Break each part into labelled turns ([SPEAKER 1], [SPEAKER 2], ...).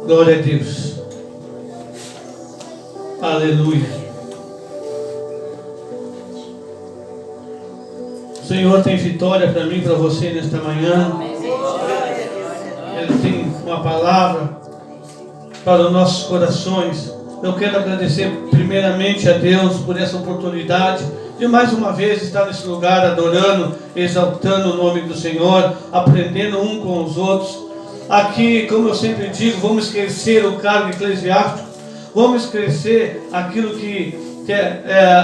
[SPEAKER 1] Glória a Deus. Aleluia. O Senhor tem vitória para mim, para você nesta manhã. Ele tem uma palavra para os nossos corações. Eu quero agradecer primeiramente a Deus por essa oportunidade de mais uma vez estar nesse lugar adorando, exaltando o nome do Senhor, aprendendo um com os outros. Aqui, como eu sempre digo, vamos crescer o cargo eclesiástico, vamos crescer aquilo que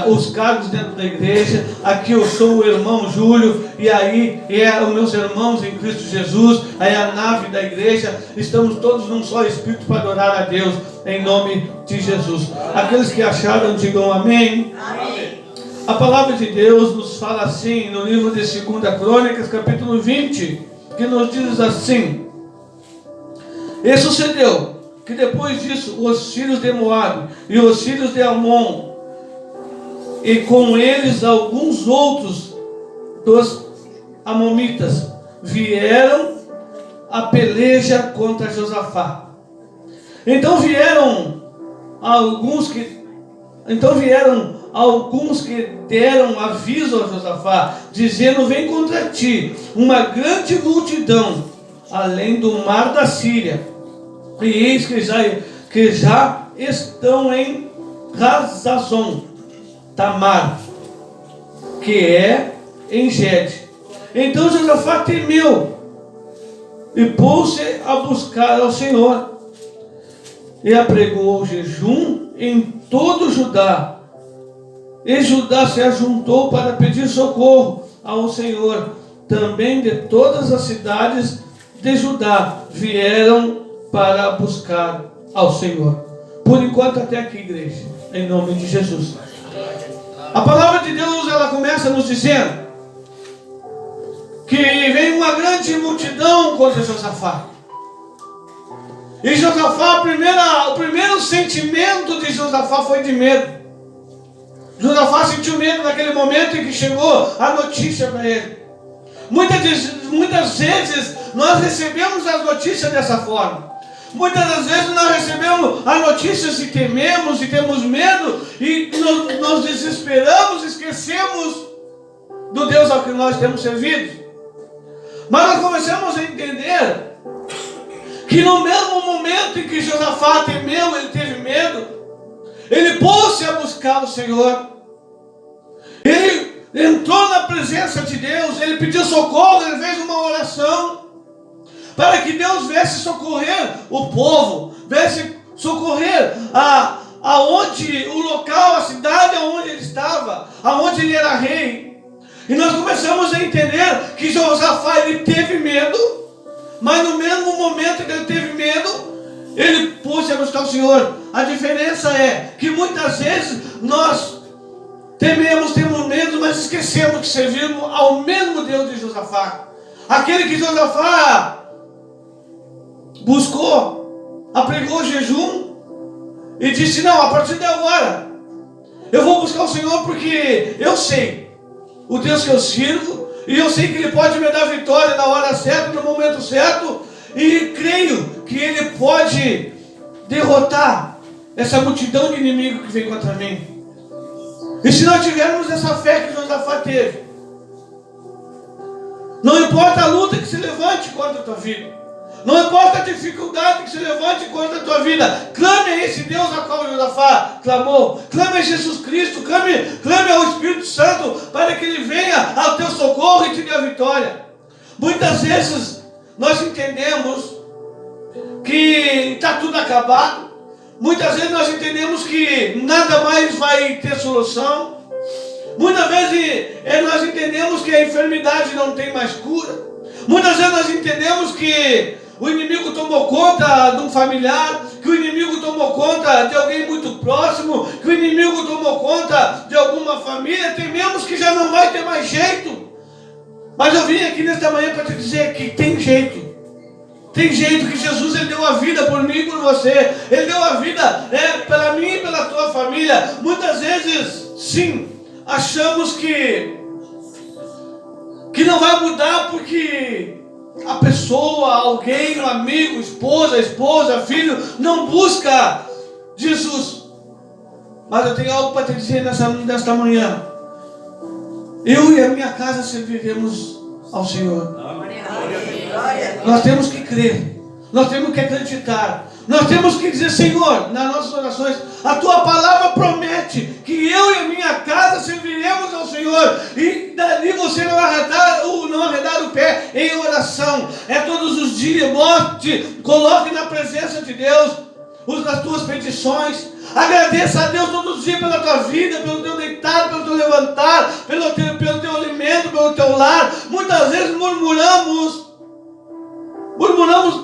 [SPEAKER 1] os cargos dentro da igreja. Aqui eu sou o irmão Júlio, e aí os meus irmãos em Cristo Jesus, aí a nave da igreja, estamos todos num só espírito para adorar a Deus, em nome de Jesus. Aqueles que acharam, digam amém. Amém. A palavra de Deus nos fala assim, no livro de 2 Crônicas, capítulo 20, que nos diz assim: e sucedeu que depois disso os filhos de Moabe e os filhos de Amon, e com eles alguns outros dos amonitas, vieram a peleja contra Josafá. Então vieram alguns que deram aviso a Josafá, dizendo: vem contra ti uma grande multidão, além do mar da Síria, e eis que já estão em Hazazon Tamar, que é em Gede. Então Josafá temeu e pôs-se a buscar ao Senhor, e apregou o jejum em todo Judá. E Judá se ajuntou para pedir socorro ao Senhor. Também de todas as cidades de Judá vieram para buscar ao Senhor. Por enquanto até aqui, igreja, em nome de Jesus. A palavra de Deus, ela começa nos dizendo que veio uma grande multidão contra Josafá. E Josafá, o primeiro sentimento de Josafá foi de medo. Josafá sentiu medo naquele momento em que chegou a notícia para ele. Muitas vezes nós recebemos as notícias dessa forma. Muitas das vezes nós recebemos as notícias e tememos e temos medo e nos desesperamos, esquecemos do Deus ao que nós temos servido. Mas nós começamos a entender que no mesmo momento em que Josafá temeu, ele teve medo, ele pôs-se a buscar o Senhor. Ele entrou na presença de Deus, ele pediu socorro, ele fez uma oração para que Deus viesse socorrer o povo, viesse socorrer aonde o local, a cidade aonde ele estava, aonde ele era rei. E nós começamos a entender que Josafá, ele teve medo, mas no mesmo momento que ele teve medo, ele pôs-se a buscar o Senhor. A diferença é que muitas vezes nós temos medo, mas esquecemos que servimos ao mesmo Deus de Josafá. Aquele que Josafá buscou, apregou o jejum e disse: não, a partir de agora eu vou buscar o Senhor, porque eu sei o Deus que eu sirvo, e eu sei que Ele pode me dar vitória na hora certa, no momento certo, e creio que Ele pode derrotar essa multidão de inimigos que vem contra mim. E se nós tivermos essa fé que Josafá teve, não importa a luta que se levante contra a tua vida, não importa a dificuldade que se levante contra a tua vida, clame a esse Deus a qual Josafá clamou, clame a Jesus Cristo, clame ao Espírito Santo, para que Ele venha ao teu socorro e te dê a vitória. Muitas vezes nós entendemos que está tudo acabado, muitas vezes nós entendemos que nada mais vai ter solução, muitas vezes nós entendemos que a enfermidade não tem mais cura, muitas vezes nós entendemos que o inimigo tomou conta de um familiar, que o inimigo tomou conta de alguém muito próximo, que o inimigo tomou conta de alguma família. Tememos que já não vai ter mais jeito. Mas eu vim aqui nesta manhã para te dizer que tem jeito. Tem jeito, que Jesus, Ele deu a vida por mim e por você. Ele deu a vida pela mim e pela tua família. Muitas vezes, sim, achamos que não vai mudar porque a pessoa, alguém, um amigo, esposa, filho, não busca Jesus. Mas eu tenho algo para te dizer nesta manhã. Eu e a minha casa serviremos ao Senhor. Nós temos que crer, nós temos que acreditar, nós temos que dizer: Senhor, nas nossas orações, a tua palavra promete que eu e a minha casa serviremos ao Senhor, e dali você não arredar o pé em oração. É todos os dias, coloque na presença de Deus as tuas petições. Agradeça a Deus todos os dias pela tua vida, pelo teu deitar, pelo teu levantar, pelo teu alimento, pelo teu lar. Muitas vezes murmuramos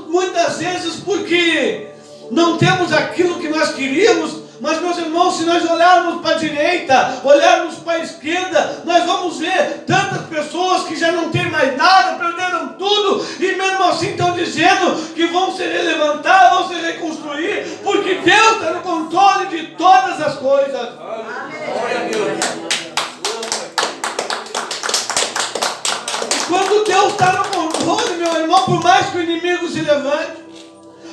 [SPEAKER 1] muitas vezes porque não temos aquilo que nós queríamos. Mas, meus irmãos, se nós olharmos para a direita, olharmos para a esquerda, nós vamos ver tantas pessoas que já não têm mais nada, perderam tudo, e mesmo assim estão dizendo que vão se levantar, vão se reconstruir, porque Deus está no controle de todas as coisas. Amém. E quando Deus está no controle, meu irmão, por mais que o inimigo se levante,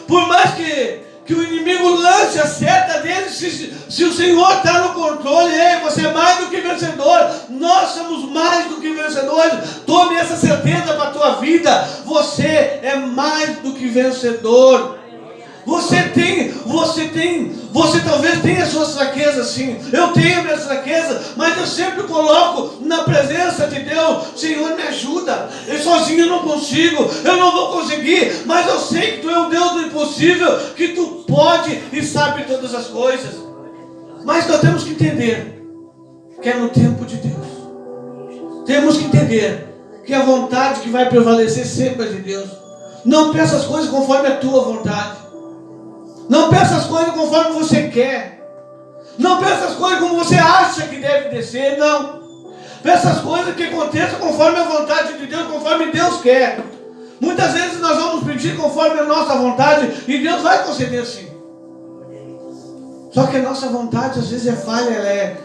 [SPEAKER 1] por mais que o inimigo lance a seta dele, se o Senhor está no controle, você é mais do que vencedor. Nós somos mais do que vencedores. Tome essa certeza para a tua vida. Você é mais do que vencedor. Você talvez tenha as suas fraquezas, sim. Eu tenho minhas fraquezas, mas eu sempre coloco na presença de Deus: Senhor, me ajuda. Eu sozinho não consigo, eu não vou conseguir, mas eu sei que Tu é o Deus do impossível, que Tu pode e sabe todas as coisas. Mas nós temos que entender que é no tempo de Deus. Temos que entender que a vontade que vai prevalecer sempre é de Deus. Não peça as coisas conforme a tua vontade. Não peça as coisas conforme você quer. Não peça as coisas como você acha que deve descer. Não. Peça as coisas que aconteçam conforme a vontade de Deus, conforme Deus quer. Muitas vezes nós vamos pedir conforme a nossa vontade e Deus vai conceder sim. Só que a nossa vontade às vezes é falha,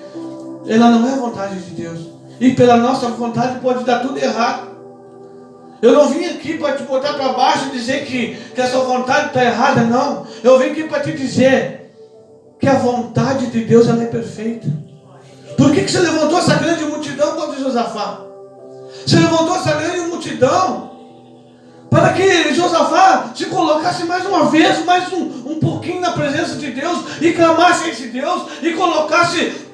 [SPEAKER 1] ela não é a vontade de Deus. E pela nossa vontade pode dar tudo errado. Eu não vim aqui para te botar para baixo e dizer que a sua vontade está errada, não. Eu vim aqui para te dizer que a vontade de Deus ela é perfeita. Por que você levantou essa grande multidão contra Josafá? Você levantou essa grande multidão para que Josafá se colocasse mais uma vez, mais um pouquinho na presença de Deus, e clamasse a esse Deus, e colocasse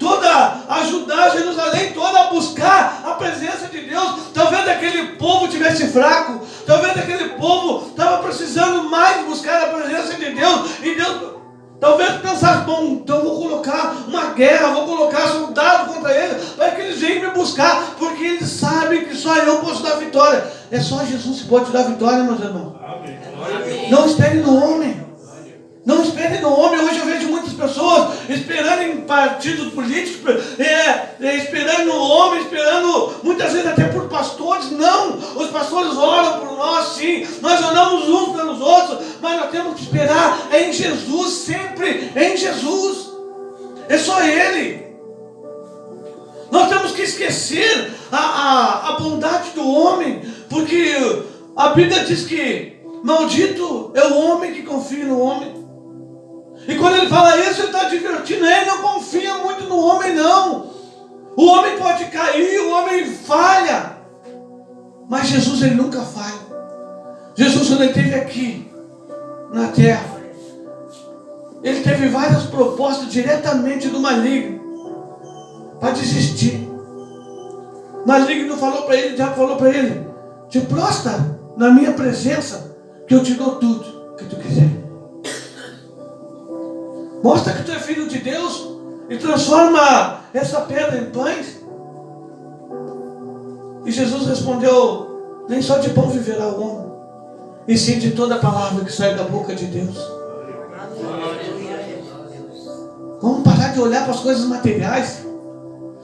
[SPEAKER 1] ajudar Jerusalém toda a buscar a presença de Deus. Talvez aquele povo tivesse fraco, talvez aquele povo estava precisando mais buscar a presença de Deus, e Deus talvez pensasse: bom, então vou colocar uma guerra, vou colocar soldado contra eles, para que eles venham me buscar, porque eles sabem que só eu posso dar vitória. É só Jesus que pode dar vitória, meus irmãos. Amém. Não espere no homem. Não espere no homem. Hoje eu vejo muitas pessoas esperando em partidos políticos, esperando no homem, esperando muitas vezes até por pastores. Não, os pastores oram por nós, sim. Nós oramos uns pelos outros, mas nós temos que esperar em Jesus, sempre em Jesus. É só Ele. Nós temos que esquecer a bondade do homem, porque a Bíblia diz que maldito é o homem que confia no homem. E quando ele fala isso, ele está advertindo: ele não confia muito no homem, não. O homem pode cair, o homem falha, mas Jesus, ele nunca falha. Jesus, quando ele esteve aqui na terra, ele teve várias propostas diretamente do maligno para desistir. O maligno falou para ele, o diabo falou para ele: te prostra na minha presença, que eu te dou tudo que tu quiser. Mostra que tu é filho de Deus e transforma essa pedra em pães. E Jesus respondeu: nem só de pão viverá o homem, e sim de toda a palavra que sai da boca de Deus. Vamos parar de olhar para as coisas materiais.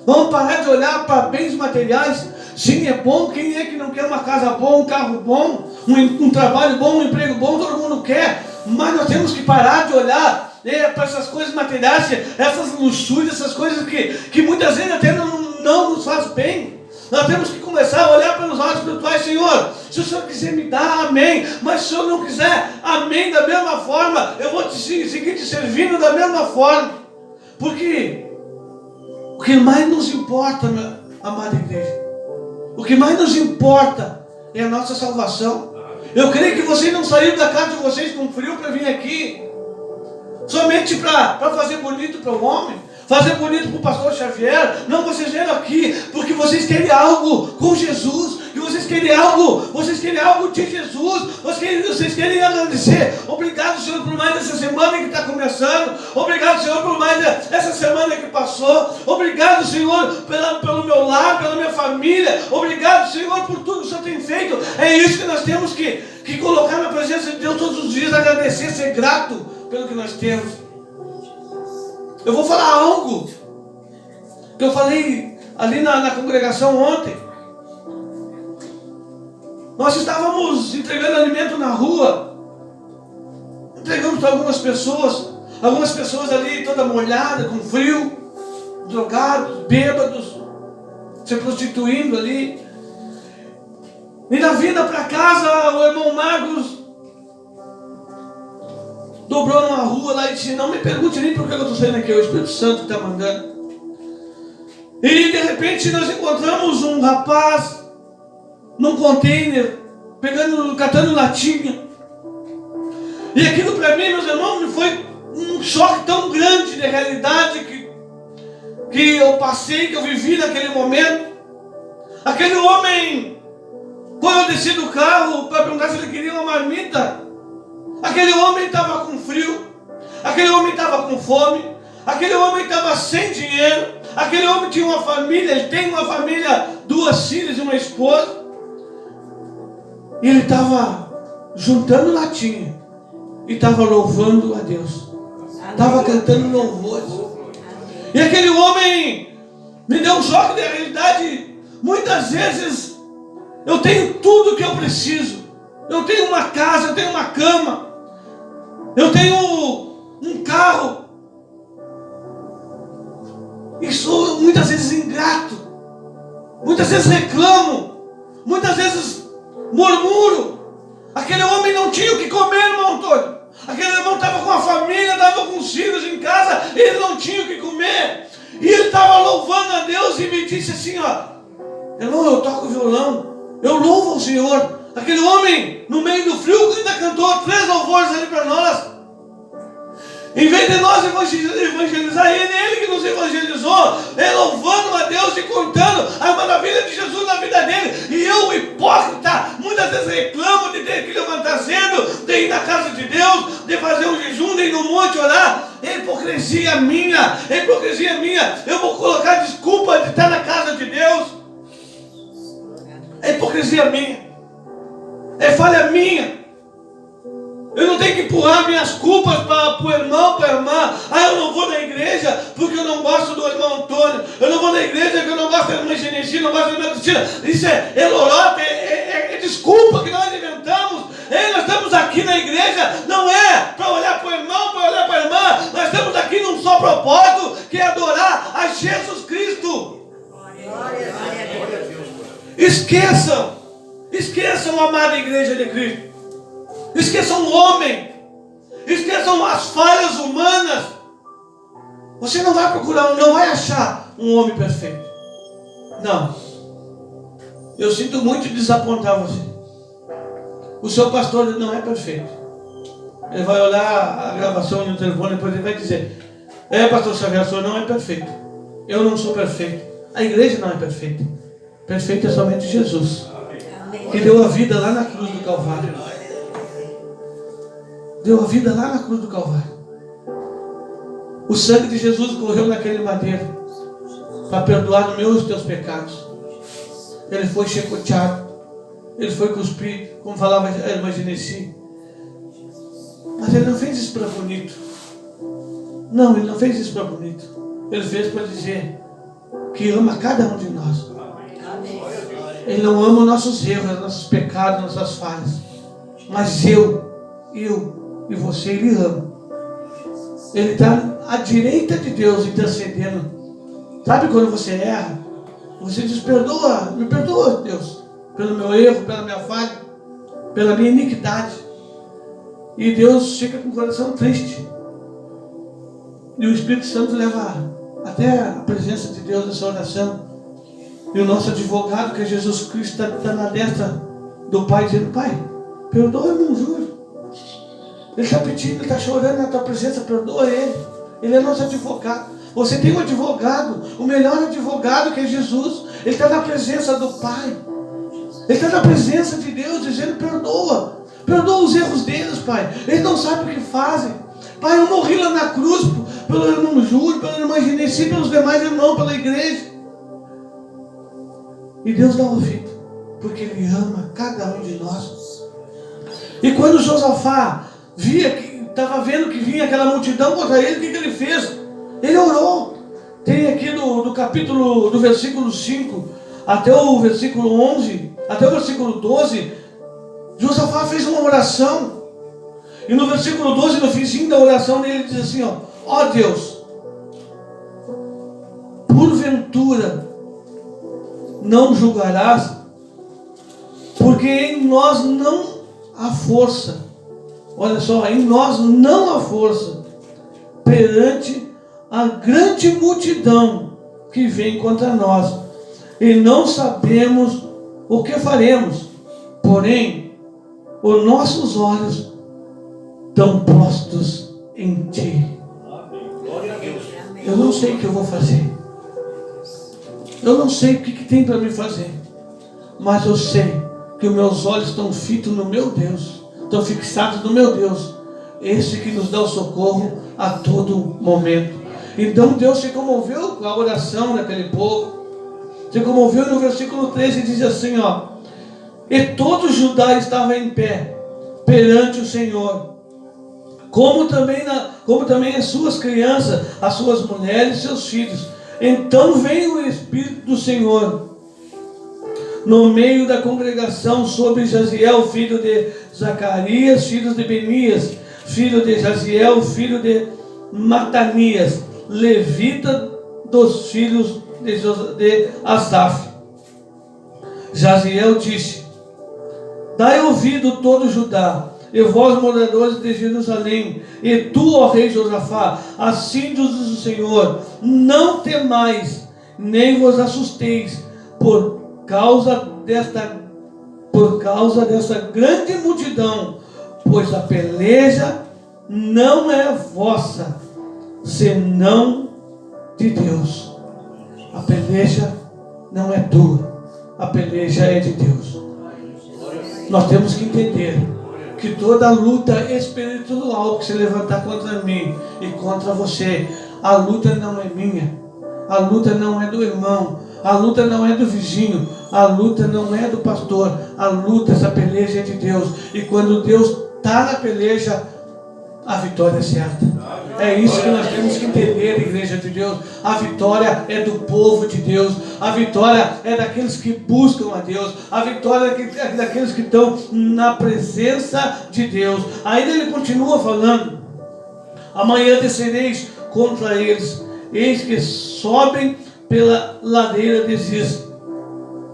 [SPEAKER 1] Vamos parar de olhar para bens materiais. Sim, é bom. Quem é que não quer uma casa boa, um carro bom, um trabalho bom, um emprego bom? Todo mundo quer. Mas nós temos que parar de olhar para essas coisas materiais, essas luxúrias, essas coisas que muitas vezes até não nos faz bem. Nós temos que começar a olhar pelos olhos espirituais. Senhor, se o Senhor quiser me dar, amém. Mas se o Senhor não quiser, amém, da mesma forma, eu vou seguir te servindo da mesma forma. Porque o que mais nos importa, minha amada igreja, o que mais nos importa é a nossa salvação. Eu creio que vocês não saíram da casa de vocês com frio para vir aqui somente para fazer bonito para o homem, fazer bonito para o pastor Xavier. Não, vocês vieram aqui porque vocês querem algo com Jesus, que vocês querem algo de Jesus, vocês querem agradecer. Obrigado, Senhor, por mais essa semana que está começando. Obrigado, Senhor, por mais essa semana que passou. Obrigado, Senhor, pelo meu lar, pela minha família. Obrigado, Senhor, por tudo que o Senhor tem feito. É isso que nós temos que colocar na presença de Deus todos os dias, agradecer, ser grato pelo que nós temos. Eu vou falar algo que eu falei ali na congregação ontem. Nós estávamos entregando alimento na rua, entregamos para algumas pessoas ali toda molhada, com frio, drogados, bêbados, se prostituindo ali. E na vinda para casa, o irmão Marcos dobrou numa rua lá e disse: não me pergunte nem por que eu estou saindo aqui, é o Espírito Santo que está mandando. E de repente nós encontramos um rapaz num container, catando latinha. E aquilo para mim, meus irmãos, foi um choque tão grande de realidade que eu passei, que eu vivi naquele momento. Aquele homem, quando eu desci do carro para perguntar se ele queria uma marmita, aquele homem estava com frio, aquele homem estava com fome, aquele homem estava sem dinheiro, aquele homem tinha uma família, ele tem uma família, 2 filhas e uma esposa, e ele estava juntando latinha e estava louvando a Deus, estava cantando louvores. E aquele homem me deu um choque de realidade. Muitas vezes eu tenho tudo que eu preciso, eu tenho uma casa, eu tenho uma cama, eu tenho um carro, e sou muitas vezes ingrato, muitas vezes reclamo, muitas vezes murmuro. Aquele homem não tinha o que comer, irmão Antônio. Aquele irmão estava com a família, estava com os filhos em casa, ele não tinha o que comer, e ele estava louvando a Deus e me disse assim: ó, irmão, eu toco violão, eu louvo ao Senhor. Aquele homem, no meio do frio, ainda cantou 3 louvores ali para nós. Em vez de nós evangelizar ele que nos evangelizou, ele louvando a Deus e contando a maravilha de Jesus na vida dele. E eu, o hipócrita, muitas vezes reclamo de ter que levantar cedo, de ir na casa de Deus, de fazer um jejum, de ir no monte orar. É hipocrisia minha, eu vou colocar desculpa de estar na casa de Deus. É hipocrisia minha, é falha minha. Eu não tenho que empurrar minhas culpas para o irmão, para a irmã. Eu não vou na igreja porque eu não gosto do irmão Antônio. Eu não vou na igreja porque eu não gosto da irmã Genesi, não gosto da irmã Cristina. Isso é lorota, é desculpa que nós inventamos. Nós estamos aqui na igreja, não é para olhar para o irmão, para olhar para a irmã. Nós estamos aqui num só propósito, que é adorar a Jesus Cristo. Esqueçam, amada igreja de Cristo. Esqueçam o homem, esqueçam as falhas humanas. Você não vai procurar, não vai achar um homem perfeito. Não. Eu sinto muito desapontar você. O seu pastor não é perfeito. Ele vai olhar a gravação no telefone, depois ele vai dizer: pastor Xavier, o senhor não é perfeito. Eu não sou perfeito. A igreja não é perfeita. Perfeito é somente Jesus, que deu a vida lá na cruz do Calvário. Deu a vida lá na cruz do Calvário. O sangue de Jesus correu naquele madeiro para perdoar os meus e os teus pecados. Ele foi chicoteado, ele foi cuspido, como falava a irmã Genesi. Mas ele não fez isso para bonito. Não, ele não fez isso para bonito. Ele fez para dizer que ama cada um de nós. Ele não ama os nossos erros, nossos pecados, nossas falhas. Mas eu e você, Ele ama. Ele está à direita de Deus intercedendo. Sabe quando você erra? Você diz, perdoa, me perdoa, Deus, pelo meu erro, pela minha falha, pela minha iniquidade. E Deus fica com o coração triste. E o Espírito Santo leva até a presença de Deus nessa oração. E o nosso advogado, que é Jesus Cristo, está na destra do Pai, dizendo, Pai, perdoa meu juro. Ele está pedindo, ele está chorando na tua presença, perdoa ele. Ele é nosso advogado. Você tem um advogado, o melhor advogado, que é Jesus. Ele está na presença do Pai. Ele está na presença de Deus, dizendo, perdoa. Perdoa os erros deles, Pai. Eles não sabem o que fazem. Pai, eu morri lá na cruz pelo irmão Júlio, pelo irmão Genesi, pelos demais irmãos, pela igreja. E Deus dá ouvido, porque Ele ama cada um de nós. E quando Josafá estava vendo que vinha aquela multidão contra ele, o que ele fez? Ele orou. Tem aqui do capítulo, do versículo 5 até o versículo 11, até o versículo 12, Josafá fez uma oração. E no versículo 12, no finzinho da oração dele, ele diz assim, ó Deus, porventura não julgarás, porque em nós não há força. Olha só, em nós não há força perante a grande multidão que vem contra nós, e não sabemos o que faremos. Porém, os nossos olhos estão postos em Ti. Eu não sei o que eu vou fazer. Eu não sei o que tem para me fazer. Mas eu sei que os meus olhos estão fitos no meu Deus. Estão fixados no meu Deus. Esse que nos dá o socorro a todo momento. Então Deus se comoveu com a oração daquele povo. Se comoveu no versículo 13 e diz assim, e todo Judá estava em pé perante o Senhor, como também as suas crianças, as suas mulheres e seus filhos. Então veio o Espírito do Senhor no meio da congregação sobre Jaziel, filho de Zacarias, filho de Benias, filho de Jaziel, filho de Matanias, levita dos filhos de Asaf. Jaziel disse, dai ouvido todo Judá, e vós moradores de Jerusalém, e tu, ó rei Josafá, assim diz o Senhor, não temais, nem vos assusteis, por causa dessa grande multidão, pois a peleja não é vossa, senão de Deus. A peleja não é tua, a peleja é de Deus. Nós temos que entender que toda luta espiritual que se levantar contra mim e contra você, a luta não é minha, a luta não é do irmão, a luta não é do vizinho, a luta não é do pastor, a luta, essa peleja é de Deus. E quando Deus está na peleja, a vitória é certa. É isso que nós temos que entender, igreja de Deus. A vitória é do povo de Deus. A vitória é daqueles que buscam a Deus. A vitória é daqueles que estão na presença de Deus. Ainda ele continua falando, amanhã descereis contra eles, eis que sobem pela ladeira de Ziz,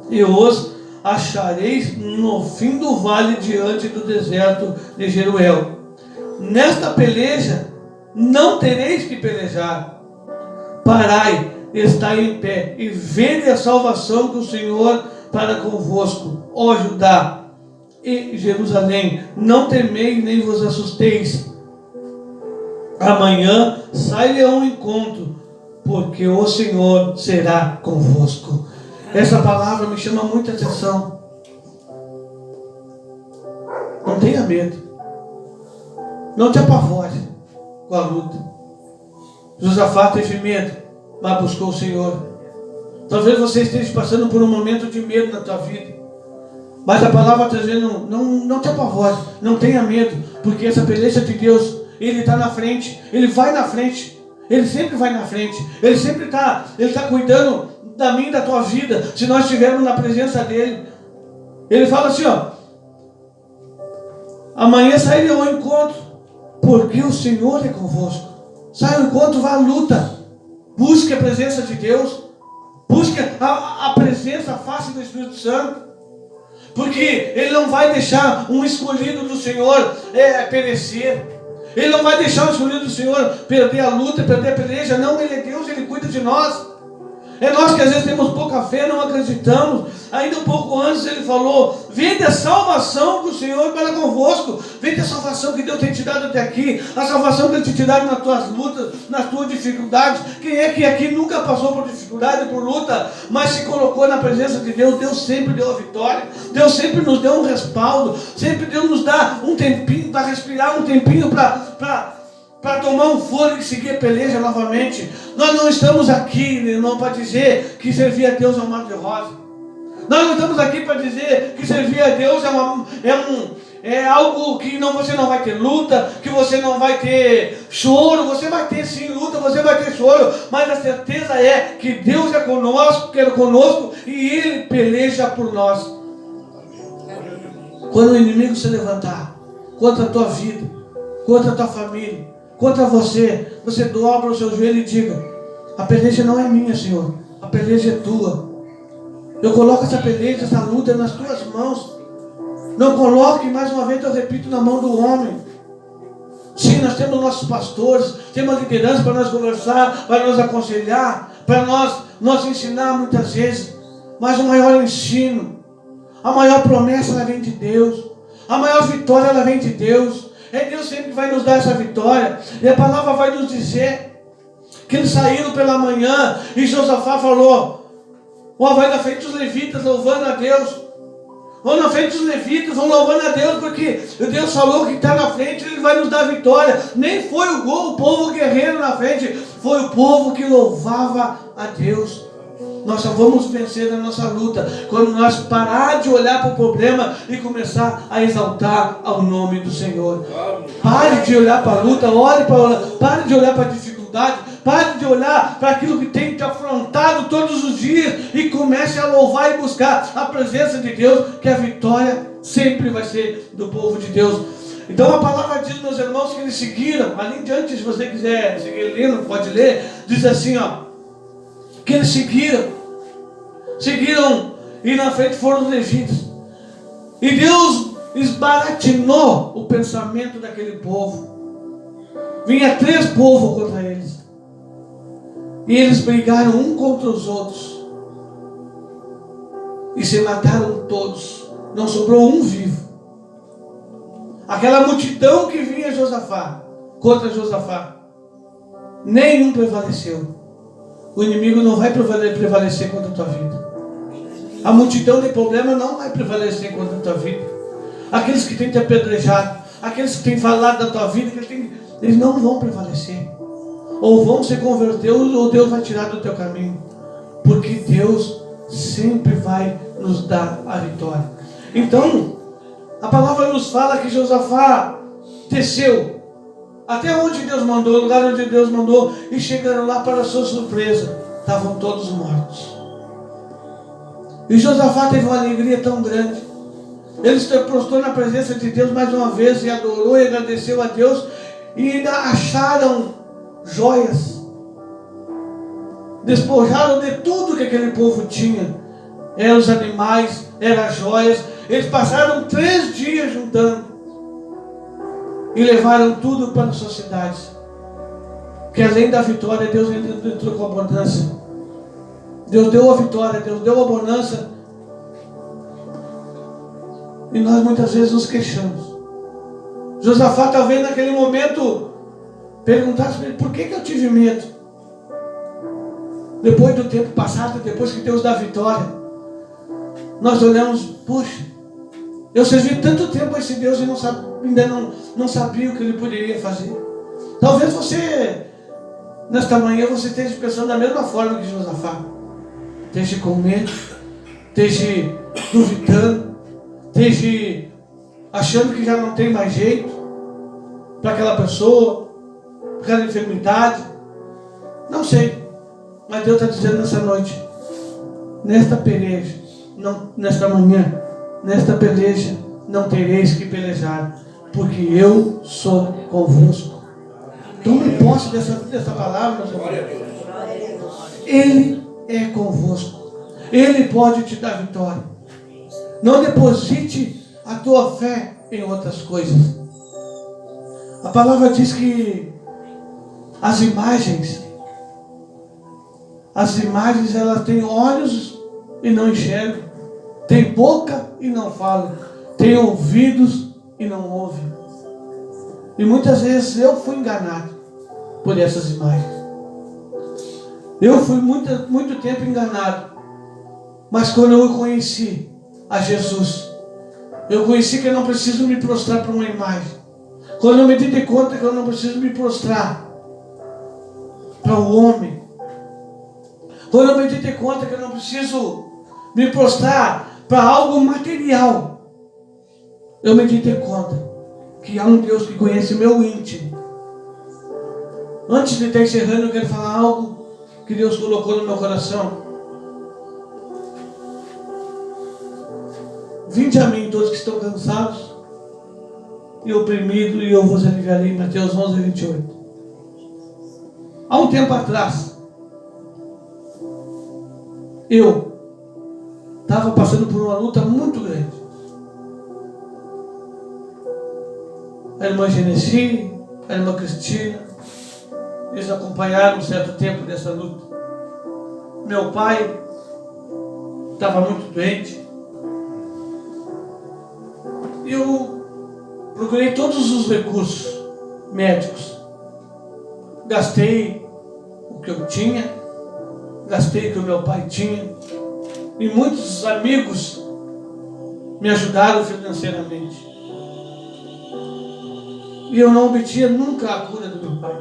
[SPEAKER 1] e os achareis no fim do vale, diante do deserto de Jeruel. Nesta peleja não tereis que pelejar. Parai, estai em pé, e vede a salvação que o Senhor para convosco, ó Judá e Jerusalém. Não temeis nem vos assusteis. Amanhã sai-lhe ao encontro, porque o Senhor será convosco. Essa palavra me chama muita atenção. Não tenha medo. Não te apavore com a luta. Josafá teve medo, mas buscou o Senhor. Talvez você esteja passando por um momento de medo na tua vida, mas a palavra está dizendo, não te apavore, não tenha medo, porque essa peleja de Deus, Ele está na frente, Ele vai na frente, Ele sempre vai na frente, Ele sempre está cuidando da minha e da tua vida, se nós estivermos na presença dEle. Ele fala assim, amanhã sairei ao encontro, porque o Senhor é convosco. Sai ao encontro, vá à luta, busque a presença de Deus. Busque a presença, a face do Espírito Santo. Porque Ele não vai deixar um escolhido do Senhor perecer. Ele não vai deixar o escolhido do Senhor perder a luta, perder a peleja. Não, Ele é Deus, Ele cuida de nós. É nós que às vezes temos pouca fé, não acreditamos. Ainda um pouco antes Ele falou: vede a salvação do Senhor para convosco. Vede a salvação que Deus tem te dado até aqui. A salvação que Ele tem te dado nas tuas lutas, nas tuas dificuldades. Quem é que aqui nunca passou por dificuldade, por luta, mas se colocou na presença de Deus? Deus sempre deu a vitória. Deus sempre nos deu um respaldo. Sempre Deus nos dá um tempinho para respirar, um tempinho para tomar um fôlego e seguir a peleja novamente. Nós não estamos aqui, irmão, para dizer que servir a Deus é um mar de rosa. Nós não estamos aqui para dizer que servir a Deus é algo que você não vai ter luta, que você não vai ter choro. Você vai ter sim luta, você vai ter choro, mas a certeza é que Deus é conosco e Ele peleja por nós. Quando o inimigo se levantar contra a tua vida, contra a tua família, contra você dobra o seu joelho e diga: a peleja não é minha, Senhor, a peleja é tua. Eu coloco essa peleja, essa luta nas tuas mãos. Não coloque, mais uma vez eu repito, na mão do homem. Sim, nós temos nossos pastores, temos a liderança para nós conversar, para nos aconselhar, para nós ensinar muitas vezes. Mas o maior ensino, a maior promessa, ela vem de Deus. A maior vitória, ela vem de Deus. É Deus sempre que vai nos dar essa vitória. E a palavra vai nos dizer que eles saíram pela manhã e Josafá falou: vai na frente dos levitas louvando a Deus. Vão na frente dos levitas, vão louvando a Deus, porque Deus falou que está na frente, Ele vai nos dar vitória. Nem foi o povo guerreiro na frente, foi o povo que louvava a Deus. Nós só vamos vencer na nossa luta quando nós parar de olhar para o problema e começar a exaltar ao nome do Senhor. Pare de olhar para a luta, pare de olhar para a dificuldade, pare de olhar para aquilo que tem te afrontado todos os dias e comece a louvar e buscar a presença de Deus, que a vitória sempre vai ser do povo de Deus. Então a palavra diz, meus irmãos, que eles seguiram, ali em diante, se você quiser seguir lendo, pode ler, diz assim, que eles seguiram e na frente foram os levitas. E Deus esbaratinou o pensamento daquele povo. Vinha 3 povos contra eles. E eles brigaram um contra os outros. E se mataram todos. Não sobrou um vivo. Aquela multidão que vinha contra Josafá, nenhum prevaleceu. O inimigo não vai prevalecer contra a tua vida. A multidão de problemas não vai prevalecer contra a tua vida. Aqueles que têm te apedrejado, aqueles que têm falado da tua vida, eles não vão prevalecer. Ou vão se converter, ou Deus vai tirar do teu caminho. Porque Deus sempre vai nos dar a vitória. Então, a palavra nos fala que Josafá desceu até onde Deus mandou, o lugar onde Deus mandou, e chegaram lá, para sua surpresa, estavam todos mortos. E Josafá teve uma alegria tão grande. Ele se prostrou na presença de Deus mais uma vez e adorou e agradeceu a Deus, e ainda acharam joias, despojaram de tudo que aquele povo tinha. Eram os animais, eram as joias. Eles passaram 3 dias juntando e levaram tudo para as suas cidades. Que além da vitória, Deus entrou com abundância. Deus deu a vitória, Deus deu a bonança. E nós muitas vezes nos queixamos. Josafá talvez naquele momento perguntasse para ele: por que eu tive medo? Depois do tempo passado, depois que Deus dá a vitória, nós olhamos: poxa, eu servi tanto tempo a esse Deus e ainda não sabia o que Ele poderia fazer. Talvez você, nesta manhã, você esteja pensando da mesma forma que Josafá. Esteja com medo, esteja duvidando, esteja achando que já não tem mais jeito para aquela pessoa, para aquela enfermidade. Não sei, mas Deus está dizendo nessa noite, nesta peleja, nesta manhã, nesta peleja, não tereis que pelejar, porque eu sou convosco. Tome posse dessa palavra, meus irmãos. Ele é convosco. Ele pode te dar vitória. Não deposite a tua fé em outras coisas. A palavra diz que as imagens elas têm olhos e não enxergam, têm boca e não falam, têm ouvidos e não ouvem. E muitas vezes eu fui enganado por essas imagens. Eu fui muito tempo enganado. Mas quando eu conheci a Jesus, eu conheci que eu não preciso me prostrar para uma imagem. Quando eu me dei conta que eu não preciso me prostrar para o homem. Quando eu me dei conta que eu não preciso me prostrar para algo material. Eu me dei conta que há um Deus que conhece meu íntimo. Antes de estar encerrando, eu quero falar algo que Deus colocou no meu coração. Vinde a mim todos que estão cansados e oprimidos, e eu vos aliviarei. Mateus 11, 28. Há um tempo atrás, eu estava passando por uma luta muito grande. A irmã Genesi, a irmã Cristina, eles acompanharam um certo tempo dessa luta. Meu pai estava muito doente. Eu procurei todos os recursos médicos. Gastei o que eu tinha, gastei o que o meu pai tinha, e muitos amigos me ajudaram financeiramente. E eu não obtinha nunca a cura do meu pai.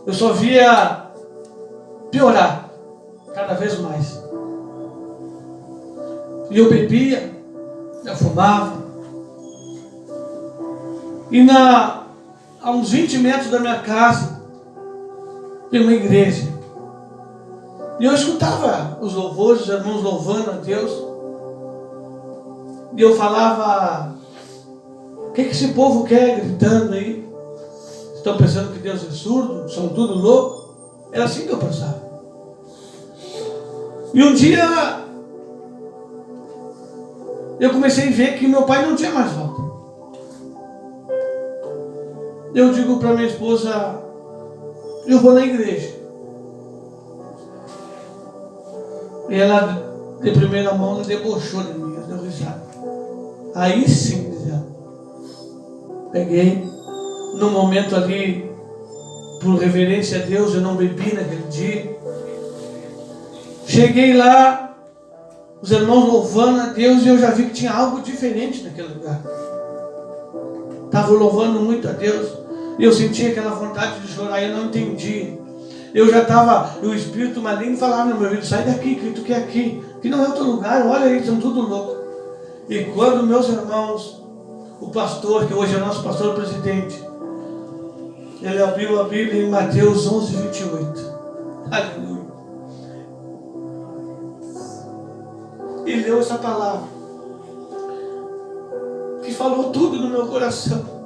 [SPEAKER 1] Eu só via piorar cada vez mais. E eu bebia, eu fumava. E a uns 20 metros da minha casa tem uma igreja. E eu escutava os louvores, os irmãos louvando a Deus. E eu falava: o que esse povo quer gritando aí? Estão pensando que Deus é surdo? São tudo louco? Era assim que eu pensava. E um dia eu comecei a ver que meu pai não tinha mais volta. Eu digo para minha esposa: eu vou na igreja. E ela, de primeira mão, ela debochou de mim, ela deu risada. Aí sim, diz ela. Peguei, no momento ali, por reverência a Deus, eu não bebi naquele dia. Cheguei lá, os irmãos louvando a Deus, e eu já vi que tinha algo diferente naquele lugar. Estava louvando muito a Deus, e eu sentia aquela vontade de chorar, eu não entendia. Eu já estava, o espírito maligno falava no meu ouvido: sai daqui, que tu quer aqui, que não é o teu lugar, olha aí, estão tudo louco. E quando meus irmãos, o pastor, que hoje é nosso pastor presidente, ele abriu a Bíblia em Mateus 11, 28. Aleluia. E leu essa palavra, que falou tudo no meu coração.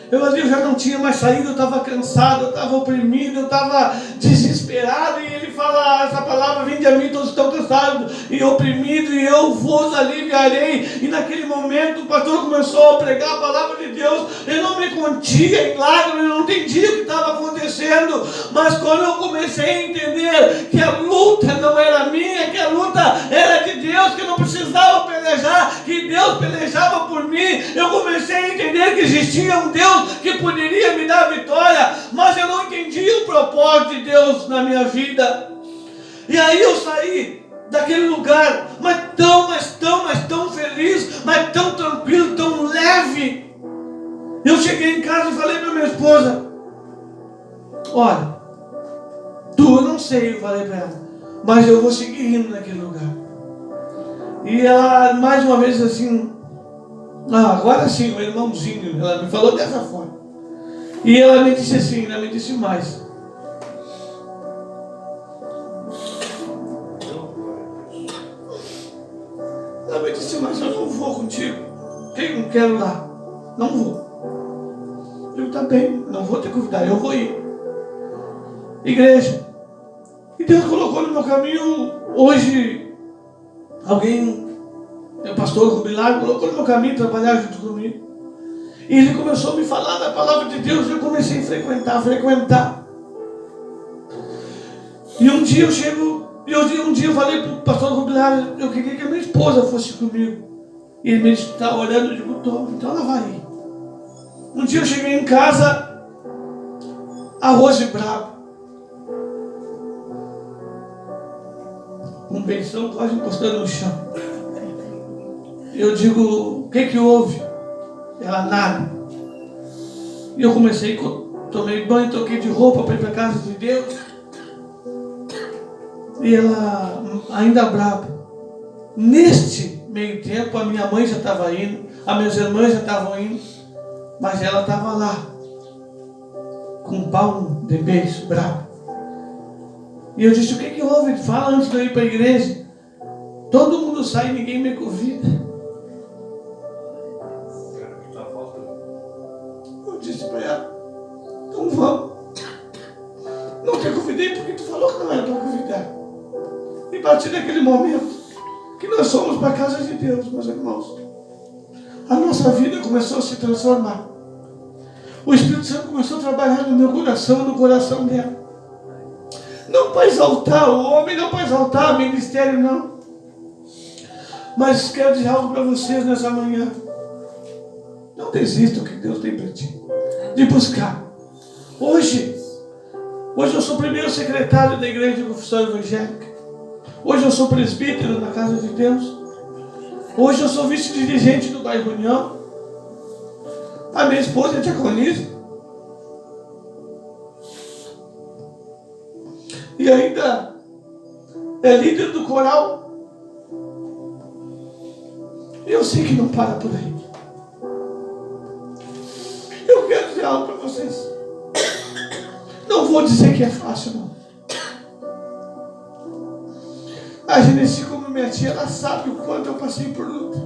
[SPEAKER 1] Eu ali já não tinha mais saído, eu estava cansado, eu estava oprimido, eu estava desesperado. E ele fala essa palavra: vinde a mim todos estão cansados e oprimidos, e eu vos aliviarei. E naquele momento o pastor começou a pregar a palavra de Deus. Eu não me contia em lágrimas, eu não entendia o que estava acontecendo. Mas quando eu comecei a entender que a luta não era minha, que a luta era de Deus, que eu não precisava pelejar, que Deus pelejava por mim, eu comecei a entender que existia um Deus que poderia me dar vitória, mas eu não entendia o propósito de Deus na minha vida. E aí eu saí daquele lugar, mas tão feliz, mas tão tranquilo, tão leve. Eu cheguei em casa e falei para minha esposa: olha, tu eu não sei, eu falei para ela, mas eu vou seguir indo naquele lugar. E ela mais uma vez assim: agora sim, meu irmãozinho. Ela me falou dessa forma. E ela me disse assim, ela me disse mais: ela me disse, mas eu não vou contigo. Eu não quero lá. Não vou. Eu também, não vou te convidar, eu vou ir. Igreja, E Deus colocou no meu caminho, hoje, alguém, o pastor Rubilar, colocou no meu caminho trabalhar junto comigo. E ele começou a me falar da palavra de Deus, e eu comecei a frequentar. E um dia eu falei para o pastor Rubilar, eu queria que a minha esposa fosse comigo. E ele me está olhando, eu digo, toma, então ela vai ir. Um dia eu cheguei em casa, arroz e brabo. Um beição quase encostando no chão. Eu digo, o que houve? Ela, nada. E eu comecei, tomei banho, troquei de roupa para ir para a casa de Deus. E ela ainda brava. Neste meio tempo, a minha mãe já estava indo, as minhas irmãs já estavam indo, mas ela estava lá, com um pau de beijo, bravo. E eu disse, o que houve? Fala antes de eu ir para a igreja. Todo mundo sai e ninguém me convida. Eu disse para ela, então vamos. Não te convidei porque tu falou que não era para convidar. E a partir daquele momento que nós fomos para a casa de Deus, meus irmãos, a nossa vida começou a se transformar. O Espírito Santo começou a trabalhar no meu coração, no coração dela. Não para exaltar o homem, não para exaltar o ministério, não. Mas quero dizer algo para vocês nessa manhã. Não desista do que Deus tem para ti. De buscar. Hoje eu sou primeiro secretário da Igreja de Confissão Evangélica. Hoje eu sou presbítero na Casa de Deus. Hoje eu sou vice-dirigente do bairro União. A minha esposa é diaconisa. E ainda é líder do coral. E eu sei que não para por aí. Eu quero dizer algo para vocês. Não vou dizer que é fácil, não. A Genesi, como minha tia, ela sabe o quanto eu passei por luta,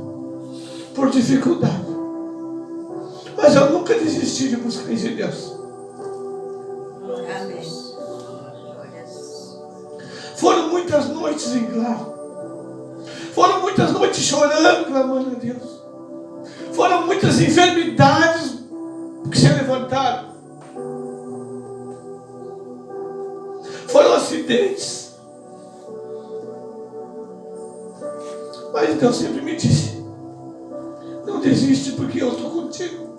[SPEAKER 1] por dificuldade. Mas eu nunca desisti de buscar em Deus.
[SPEAKER 2] Amém.
[SPEAKER 1] Foram muitas noites em claro. Foram muitas noites chorando, clamando a Deus. Foram muitas enfermidades que se levantaram. Foram acidentes. Mas Deus sempre me disse, não desiste porque eu estou contigo.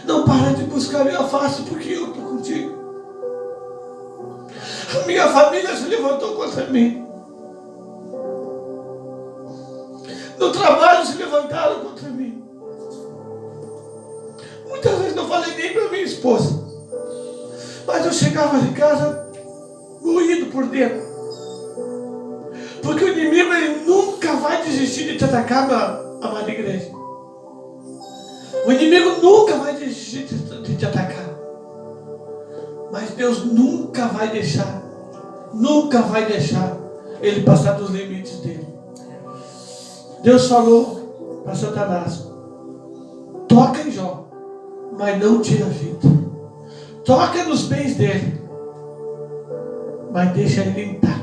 [SPEAKER 1] Não para de buscar minha face porque eu estou contigo. A minha família se levantou contra mim. No trabalho se levantaram contra mim. Muitas vezes não falei nem para minha esposa. Mas eu chegava em casa moído por dentro. Porque o inimigo, ele nunca vai desistir de te atacar, na amada igreja. O inimigo nunca vai desistir de te atacar. Mas Deus nunca vai deixar ele passar dos limites dele. Deus falou para Satanás, toca em Jó, mas não tira a vida. Toca nos bens dele, mas deixa ele intacto.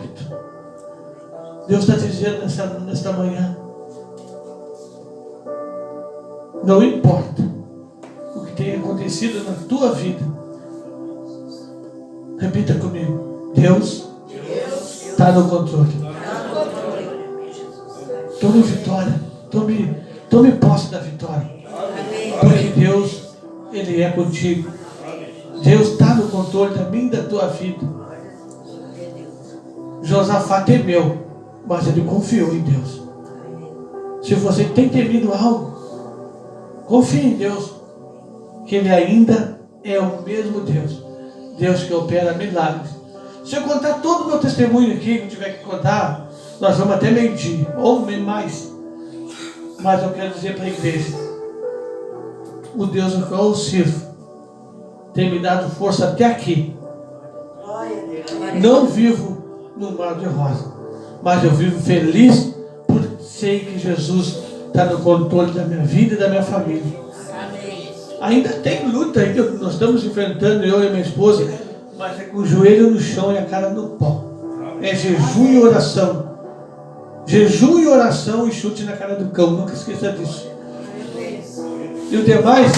[SPEAKER 1] Deus está dizendo nesta manhã, não importa o que tenha acontecido na tua vida, repita comigo, Deus está no controle. Tome vitória, tome posse da vitória, porque Deus, Ele é contigo. Deus está no controle da minha e da tua vida. Josafá temeu, mas ele confiou em Deus. Se você tem temido algo, confie em Deus, que Ele ainda é o mesmo Deus, Deus que opera milagres. Se eu contar todo o meu testemunho aqui, que eu tiver que contar, nós vamos até meio-dia, ou mais. Mas eu quero dizer para a igreja, o Deus ao qual eu sirvo tem me dado força até aqui. Não vivo no mar de rosa, mas eu vivo feliz por sei que Jesus está no controle da minha vida e da minha família. Ainda tem luta aí que nós estamos enfrentando, eu e minha esposa, mas é com o joelho no chão e a cara no pó. É jejum e oração. Jejum e oração e chute na cara do cão. Nunca esqueça disso. E o demais?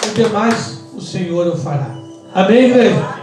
[SPEAKER 1] O demais o Senhor o fará. Amém, igreja?